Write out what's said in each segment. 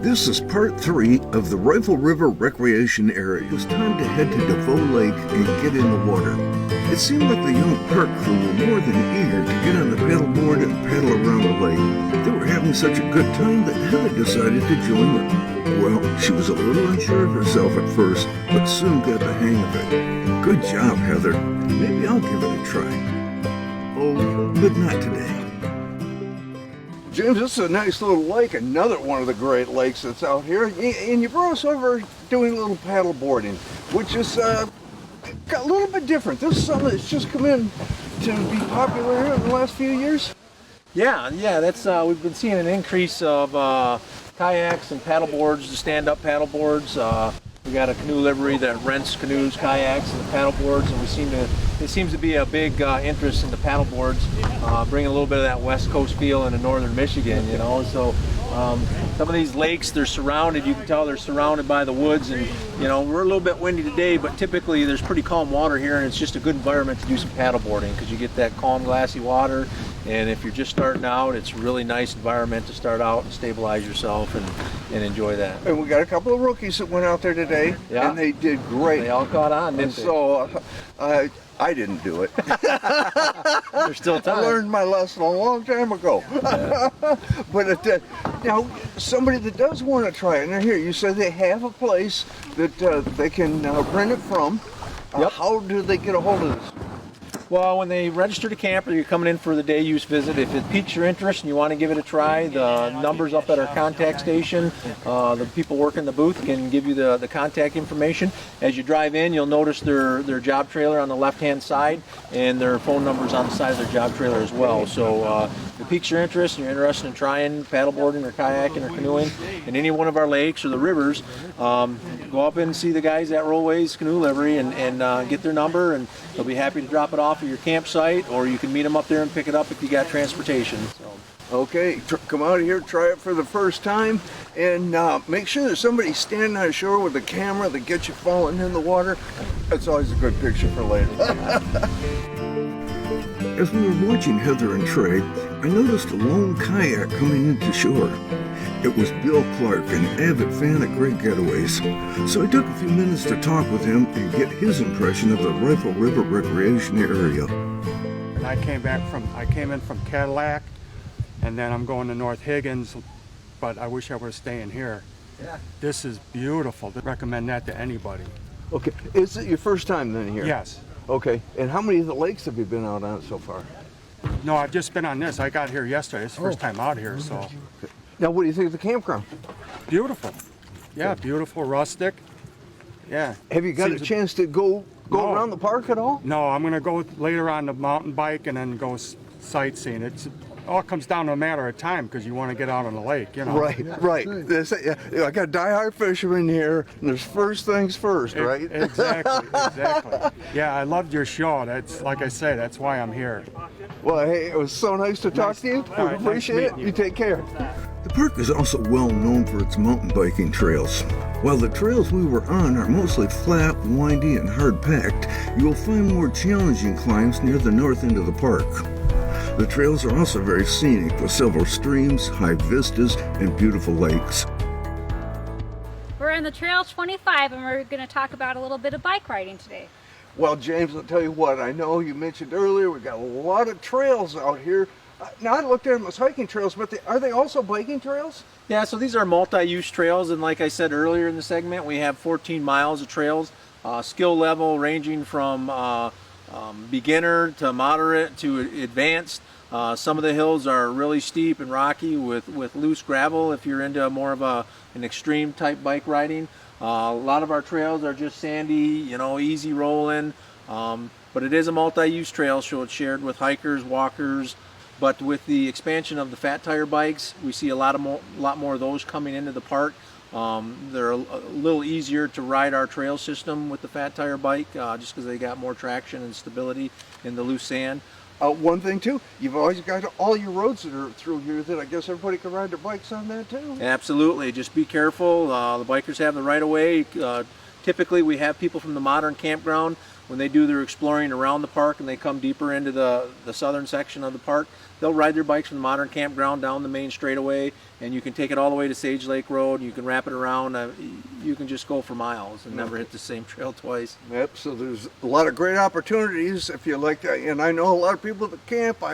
This is part 3 of the Rifle River Recreation Area. It was time to head to DeVoe Lake and get in the water. It seemed like the young park crew were more than eager to get on the paddleboard and paddle around the lake. They were having such a good time that Heather decided to join them. Well, she was a little unsure of herself at first, but soon got the hang of it. Good job, Heather. Maybe I'll give it a try. Oh, but not today. James, this is a nice little lake, another one of the great lakes that's out here. And you brought us over doing a little paddle boarding, which is got a little bit different. This is something that's just come in to be popular here in the last few years. Yeah, that's we've been seeing an increase of kayaks and paddle boards, the stand-up paddle boards. We got a canoe livery that rents canoes, kayaks, and the paddle boards, and it seems to be a big interest in the paddle boards, bringing a little bit of that West Coast feel into northern Michigan, you know. So some of these lakes, they're surrounded, you can tell they're surrounded by the woods, and you know, we're a little bit windy today, but typically there's pretty calm water here, and it's just a good environment to do some paddle boarding because you get that calm, glassy water. And if you're just starting out, it's a really nice environment to start out and stabilize yourself and enjoy that. And we got a couple of rookies that went out there today, yeah, and they did great. They all caught on, didn't they? So I didn't do it. There's still time. I learned my lesson a long time ago. Yeah. But now, somebody that does want to try it, and they're here, you said they have a place that they can rent it from. Yep. How do they get a hold of this? Well, when they register to camp or you're coming in for the day use visit, if it piques your interest and you want to give it a try, the number's up at our contact station. The people working the booth can give you the contact information. As you drive in, you'll notice their job trailer on the left-hand side, and their phone number's on the side of their job trailer as well. So if it piques your interest and you're interested in trying paddleboarding or kayaking or canoeing in any one of our lakes or the rivers, go up and see the guys at Rollways Canoe Livery and get their number, and they'll be happy to drop it off at your campsite, or you can meet them up there and pick it up if you got transportation. So. Okay, come out here, try it for the first time, and make sure there's somebody standing on shore with a camera that gets you falling in the water. That's always a good picture for later. As we were watching Heather and Trey, I noticed a lone kayak coming into shore. It was Bill Clark, an avid fan of great getaways. So I took a few minutes to talk with him and get his impression of the Rifle River Recreation Area. I came in from Cadillac, and then I'm going to North Higgins, but I wish I were staying here. Yeah. This is beautiful. I recommend that to anybody. Okay, is it your first time then here? Yes. Okay, and how many of the lakes have you been out on so far? No, I've just been on this. I got here yesterday. It's the first time out here, so. Now, what do you think of the campground? Beautiful. Yeah, beautiful, rustic. Yeah. Have you got a chance to go around the park at all? No, I'm going to go later on the mountain bike and then go sightseeing. It all comes down to a matter of time because you want to get out on the lake, you know. Right. I got diehard fishermen here, and there's first things first, right? Exactly. Yeah, I loved your show. That's, like I say, that's why I'm here. Well, hey, it was so nice to talk to you. All right, Appreciate it. you. You take care. The park is also well known for its mountain biking trails. While the trails we were on are mostly flat, windy, and hard-packed, you will find more challenging climbs near the north end of the park. The trails are also very scenic, with several streams, high vistas, and beautiful lakes. We're on the Trail 25, and we're going to talk about a little bit of bike riding today. Well, James, I'll tell you what, I know you mentioned earlier, we've got a lot of trails out here. Now, I looked at them as hiking trails, but are they also biking trails? Yeah, so these are multi-use trails, and like I said earlier in the segment, we have 14 miles of trails, skill level ranging from beginner to moderate to advanced. Some of the hills are really steep and rocky with loose gravel if you're into more of an extreme type bike riding. A lot of our trails are just sandy, you know, easy rolling, but it is a multi-use trail, so it's shared with hikers, walkers. But with the expansion of the fat tire bikes, we see a lot more of those coming into the park. They're a little easier to ride our trail system with the fat tire bike, just because they got more traction and stability in the loose sand. One thing too, you've always got all your roads that are through here that I guess everybody can ride their bikes on that too. Absolutely, just be careful. The bikers have the right of way. Typically we have people from the modern campground when they do their exploring around the park and they come deeper into the southern section of the park, they'll ride their bikes from the modern campground down the main straightaway, and you can take it all the way to Sage Lake Road. You can wrap it around. You can just go for miles and never hit the same trail twice. Yep, so there's a lot of great opportunities if you like that. And I know a lot of people that camp,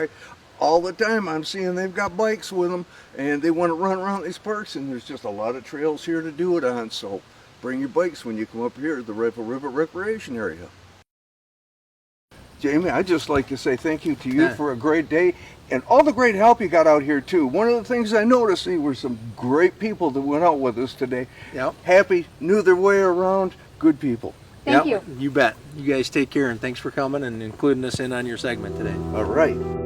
all the time I'm seeing they've got bikes with them and they want to run around these parks, and there's just a lot of trails here to do it on. So bring your bikes when you come up here to the Rifle River Recreation Area. Jamie, I'd just like to say thank you to you for a great day and all the great help you got out here too. One of the things I noticed, there were some great people that went out with us today. Yep. Happy, knew their way around, good people. Thank you. You bet. You guys take care, and thanks for coming and including us in on your segment today. All right.